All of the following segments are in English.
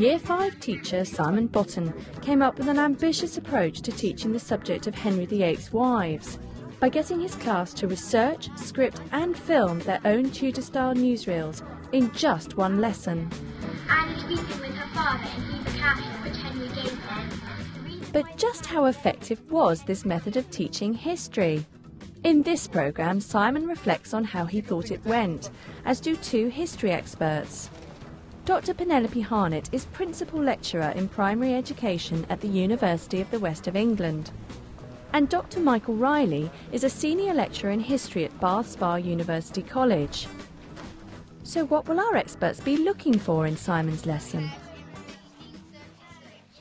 Year 5 teacher Simon Botten came up with an ambitious approach to teaching the subject of Henry VIII's wives by getting his class to research, script and film their own Tudor-style newsreels in just one lesson. Anne weeping with her father and he the caption which Henry gave them. But just how effective was this method of teaching history? In this programme, Simon reflects on how he thought it went, as do two history experts. Dr. Penelope Harnett is Principal Lecturer in Primary Education at the University of the West of England. And Dr. Michael Riley is a Senior Lecturer in History at Bath Spa University College. So what will our experts be looking for in Simon's lesson?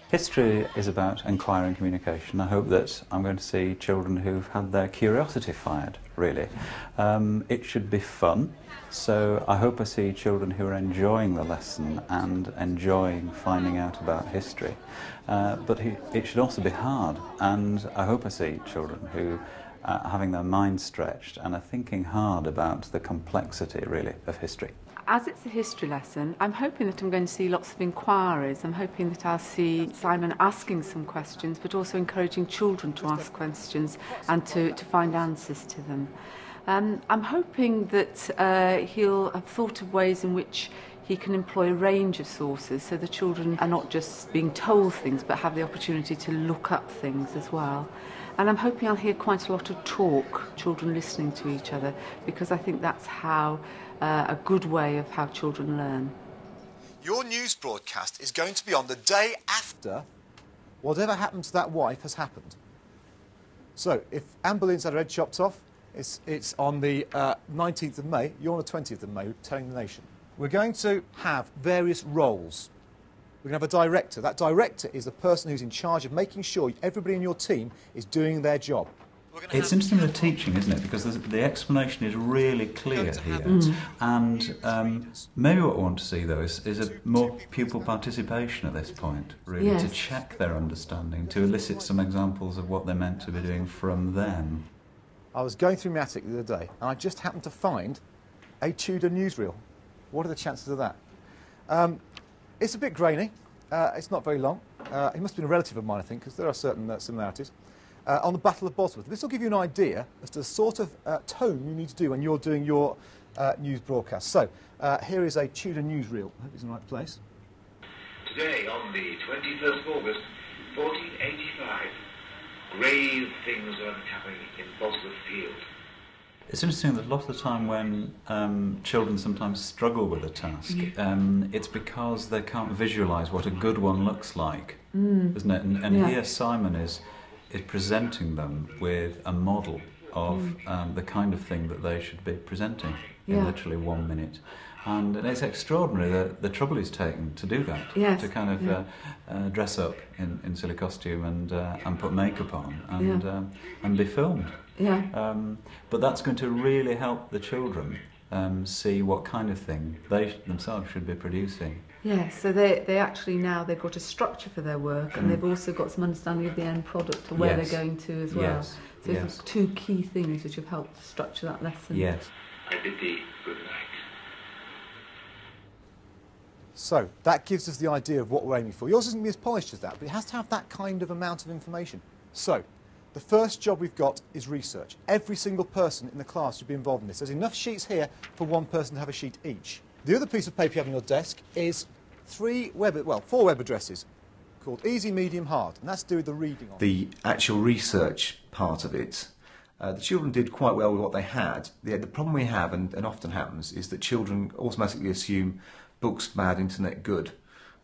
History is about inquiring communication. I hope that I'm going to see children who've had their curiosity fired, really. It should be fun, so I hope I see children who are enjoying the lesson and enjoying finding out about history. But it should also be hard, and I hope I see children who are having their minds stretched and are thinking hard about the complexity, really, of history. As it's a history lesson, I'm hoping that I'm going to see lots of inquiries. I'm hoping that I'll see Simon asking some questions, but also encouraging children to ask questions and to find answers to them. I'm hoping that he'll have thought of ways in which he can employ a range of sources so the children are not just being told things but have the opportunity to look up things as well. And I'm hoping I'll hear quite a lot of talk, children listening to each other, because I think that's how a good way of how children learn. Your news broadcast is going to be on the day after whatever happened to that wife has happened. So if Anne Boleyn's had her head chopped off, it's on the 19th of May, you're on the 20th of May, telling the nation. We're going to have various roles. We're going to have a director. That director is the person who's in charge of making sure everybody in your team is doing their job. It's interesting with teaching, isn't it? Because the explanation is really clear here. And maybe what I want to see, though, is a more pupil participation at this point, really, yes, to check their understanding, to elicit some examples of what they're meant to be doing from them. I was going through my attic the other day, and I just happened to find a Tudor newsreel. What are the chances of that? It's a bit grainy. It's not very long. It must have been a relative of mine, I think, because there are certain similarities. On the Battle of Bosworth. This will give you an idea as to the sort of tone you need to do when you're doing your news broadcast. So, here is a Tudor newsreel. I hope it's in the right place. Today, on the 21st of August, 1485, grave things are happening in Bosworth Field. It's interesting that a lot of the time when children sometimes struggle with a task, it's because they can't visualise what a good one looks like, isn't it? And here Simon is presenting them with a model of the kind of thing that they should be presenting in literally 1 minute. And it's extraordinary the trouble he's taken to do that, to kind of dress up in silly costume and put makeup on and be filmed. But that's going to really help the children see what kind of thing they themselves should be producing. Yes, so they actually now they've got a structure for their work, and they've also got some understanding of the end product and where they're going to as well. So there's two key things which have helped structure that lesson. I bid thee good night. So that gives us the idea of what we're aiming for. Yours isn't going to be as polished as that, but it has to have that kind of amount of information. So the first job we've got is research. Every single person in the class should be involved in this. There's enough sheets here for one person to have a sheet each. The other piece of paper you have on your desk is 4 web addresses called Easy, Medium, Hard, and that's to do with the reading on the actual research part of it. The children did quite well with what they had. The problem we have, and often happens, is that children automatically assume books bad, internet good.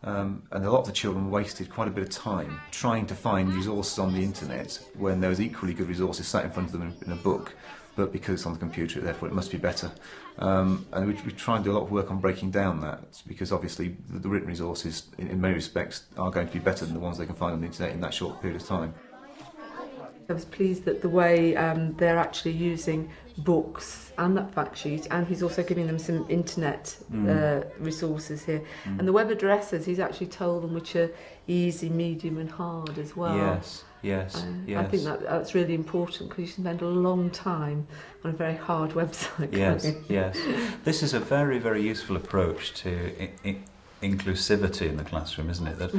And a lot of the children wasted quite a bit of time trying to find resources on the internet when there was equally good resources sat in front of them in a book, but because it's on the computer, therefore it must be better. And we try and do a lot of work on breaking down that, because obviously the written resources in many respects are going to be better than the ones they can find on the internet in that short period of time. I was pleased that the way they're actually using books and that fact sheet, and he's also giving them some internet resources here. And the web addresses, he's actually told them which are easy, medium and hard as well. Yes. I think that's really important, because you spend a long time on a very hard website. Yes. This is a very, very useful approach to inclusivity in the classroom, isn't it? That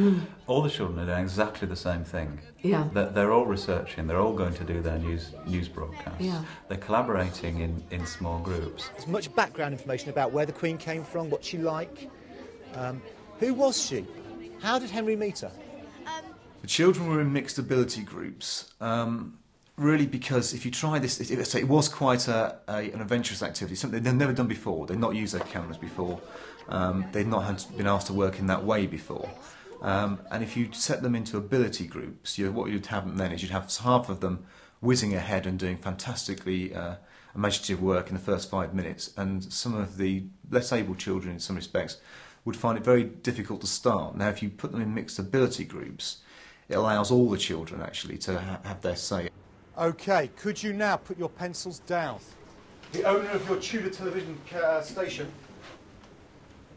all the children are doing exactly the same thing. Yeah. They're all researching, they're all going to do their news broadcasts. Yeah. They're collaborating in small groups. There's much background information about where the Queen came from, what she liked. Who was she? How did Henry meet her? The children were in mixed ability groups, really because if you try this, it was quite an adventurous activity, something they'd never done before. They'd not used their cameras before. They'd not been asked to work in that way before. And if you set them into ability groups, what you'd have then is you'd have half of them whizzing ahead and doing fantastically imaginative work in the first 5 minutes, and some of the less able children in some respects would find it very difficult to start. Now if you put them in mixed ability groups, it allows all the children actually to have their say. OK, could you now put your pencils down? The owner of your Tudor television station,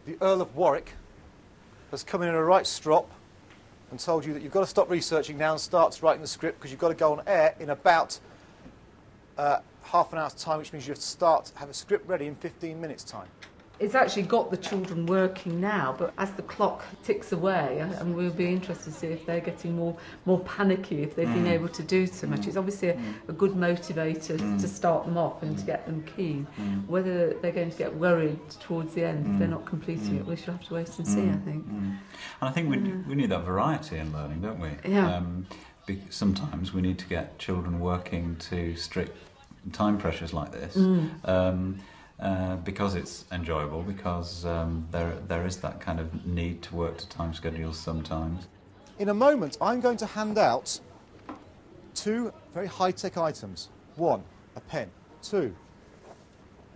the Earl of Warwick, has come in a right strop and told you that you've got to stop researching now and start writing the script because you've got to go on air in about half an hour's time, which means you have to have a script ready in 15 minutes' time. It's actually got the children working now, but as the clock ticks away, and we'll be interested to see if they're getting more panicky, if they've been able to do so much. It's obviously a good motivator to start them off and to get them keen. Whether they're going to get worried towards the end if they're not completing it, we should have to wait and see, I think. And I think we need that variety in learning, don't we? Yeah. Sometimes we need to get children working to strict time pressures like this. Because it's enjoyable, because there is that kind of need to work to time schedules sometimes. In a moment, I'm going to hand out 2 very high-tech items. 1, a pen. 2,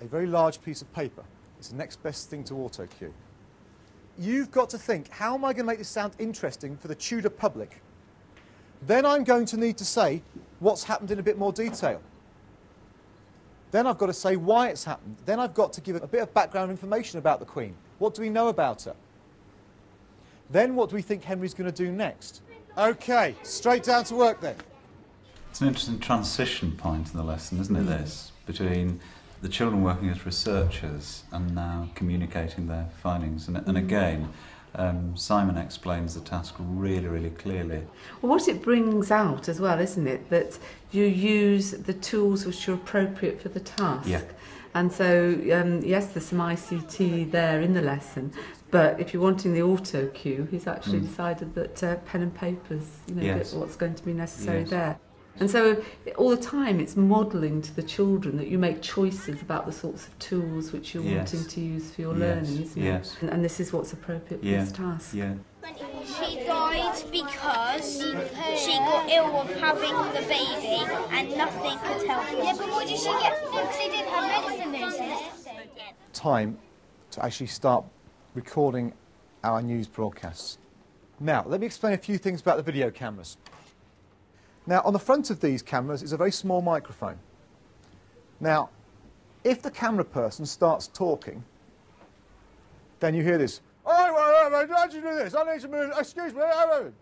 a very large piece of paper. It's the next best thing to auto cue. You've got to think, how am I going to make this sound interesting for the Tudor public? Then I'm going to need to say what's happened in a bit more detail. Then I've got to say why it's happened. Then I've got to give a bit of background information about the Queen. What do we know about her? Then what do we think Henry's going to do next? OK, straight down to work then. It's an interesting transition point in the lesson, isn't it, this? Between the children working as researchers and now communicating their findings. And again, Simon explains the task really, really clearly. Well, what it brings out as well, isn't it, that you use the tools which are appropriate for the task. Yeah. And so, yes, there's some ICT there in the lesson, but if you're wanting the auto cue, he's actually decided that pen and paper's, what's going to be necessary there. And so all the time it's modelling to the children that you make choices about the sorts of tools which you're wanting to use for your learning, isn't it? And this is what's appropriate for this task. She died because she got ill of having the baby and nothing could help her. Yeah, but what did she get? No, because they didn't have medicine those days. Time to actually start recording our news broadcasts. Now, let me explain a few things about the video cameras. Now, on the front of these cameras is a very small microphone. Now, if the camera person starts talking, then you hear this. Oh, how'd you do this? I need to move. Excuse me. And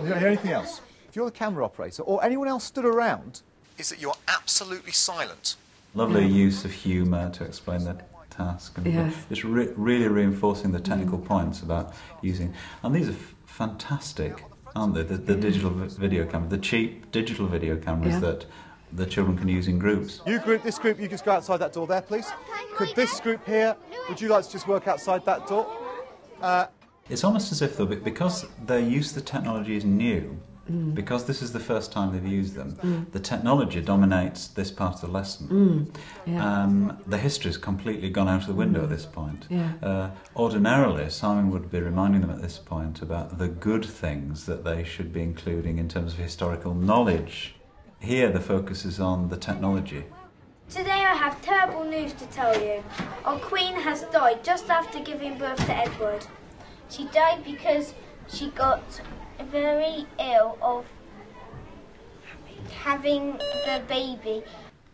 you don't hear anything else. If you're the camera operator or anyone else stood around, is that you're absolutely silent. Lovely use of humour to explain the task. And it's really reinforcing the technical points about using. And these are fantastic, aren't they? The digital video camera, the cheap digital video cameras that the children can use in groups. This group, you just go outside that door there, please. Could this group here, would you like to just work outside that door? It's almost as if, though, because their use of the technology is new, because this is the first time they've used them, the technology dominates this part of the lesson. The history's completely gone out of the window at this point. Ordinarily, Simon would be reminding them at this point about the good things that they should be including in terms of historical knowledge. Here, the focus is on the technology. Today I have terrible news to tell you. Our Queen has died just after giving birth to Edward. She died because she got very ill of having the baby.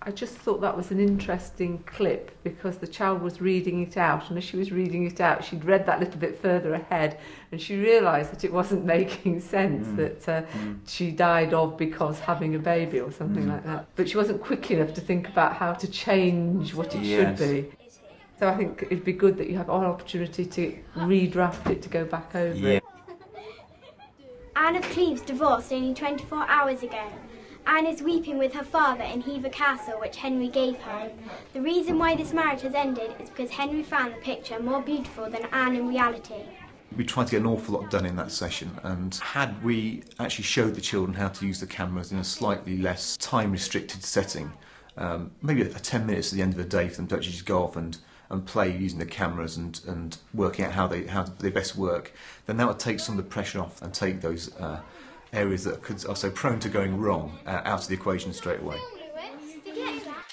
I just thought that was an interesting clip because the child was reading it out, and as she was reading it out she'd read that little bit further ahead and she realised that it wasn't making sense, that she died of because having a baby or something like that. But she wasn't quick enough to think about how to change what it should be. So I think it'd be good that you have an opportunity to redraft it, to go back over it. Anne of Cleves divorced only 24 hours ago. Anne is weeping with her father in Hever Castle, which Henry gave her. The reason why this marriage has ended is because Henry found the picture more beautiful than Anne in reality. We tried to get an awful lot done in that session, and had we actually showed the children how to use the cameras in a slightly less time-restricted setting, maybe 10 minutes at the end of the day for them to actually just go off and play using the cameras and working out how they best work, then that would take some of the pressure off and take those areas that are so prone to going wrong out of the equation straight away.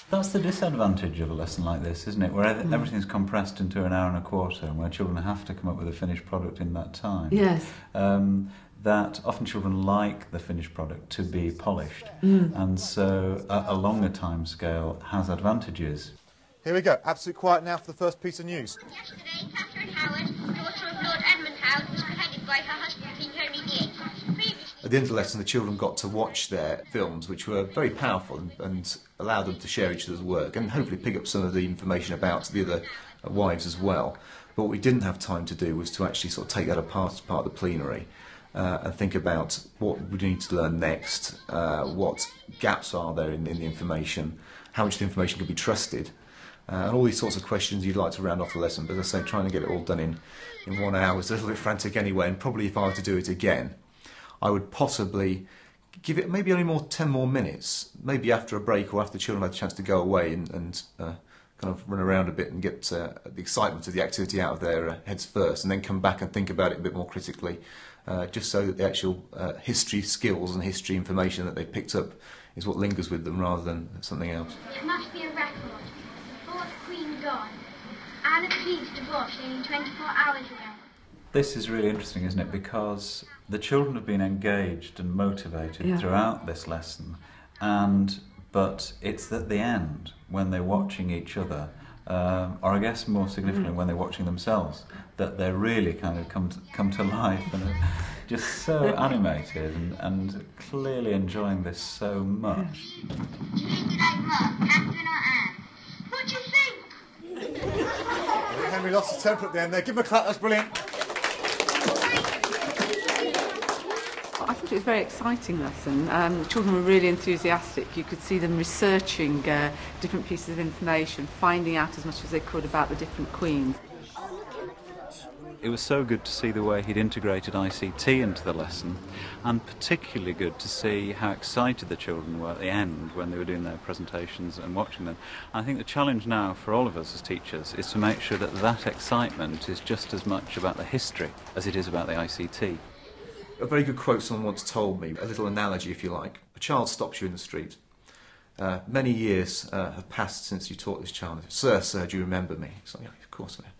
That's the disadvantage of a lesson like this, isn't it? Where everything's compressed into an hour and a quarter, and where children have to come up with a finished product in that time. Yes. That often children like the finished product to be polished, and so a longer time scale has advantages. Here we go. Absolute quiet now for the first piece of news. Yesterday, Catherine Howard, daughter of Lord Edmund Howard, was beheaded by her husband, King Henry VIII. At the end of the lesson, the children got to watch their films, which were very powerful and allowed them to share each other's work and hopefully pick up some of the information about the other wives as well. But what we didn't have time to do was to actually sort of take that apart as part of the plenary and think about what we need to learn next, what gaps are there in the information, how much of the information could be trusted. And all these sorts of questions you'd like to round off the lesson, but as I say, trying to get it all done in 1 hour was a little bit frantic anyway, and probably if I were to do it again, I would possibly give it maybe only 10 more minutes, maybe after a break or after the children had a chance to go away and kind of run around a bit and get the excitement of the activity out of their heads first, and then come back and think about it a bit more critically, just so that the actual history skills and history information that they picked up is what lingers with them rather than something else. It must be a record. Fourth Queen gone. Anne of Cleves divorced only 24 hours ago. This is really interesting, isn't it? Because the children have been engaged and motivated throughout this lesson, but it's at the end, when they're watching each other, or I guess more significantly when they're watching themselves, that they're really kind of come to life and are just so animated and clearly enjoying this so much. Do you think you like more, Catherine or Anne? What do you think? I think Henry lost his temper at the end there. Give him a clap, that's brilliant. I thought it was a very exciting lesson. The children were really enthusiastic. You could see them researching different pieces of information, finding out as much as they could about the different queens. It was so good to see the way he'd integrated ICT into the lesson, and particularly good to see how excited the children were at the end when they were doing their presentations and watching them. I think the challenge now for all of us as teachers is to make sure that that excitement is just as much about the history as it is about the ICT. A very good quote someone once told me, a little analogy if you like. A child stops you in the street. Many years have passed since you taught this child. Sir, do you remember me? It's like, yeah, of course I do.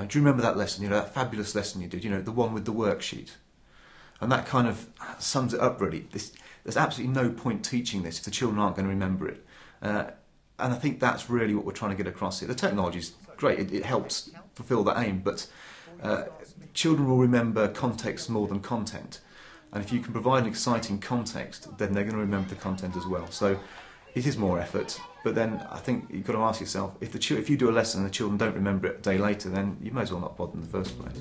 Do you remember that lesson, that fabulous lesson you did, the one with the worksheet? And that kind of sums it up really. There's absolutely no point teaching this if the children aren't going to remember it. And I think that's really what we're trying to get across here. The technology's great, it helps fulfil that aim, but children will remember context more than content. And if you can provide an exciting context, then they're going to remember the content as well. So it is more effort, but then I think you've got to ask yourself, if you do a lesson and the children don't remember it a day later, then you may as well not bother in the first place.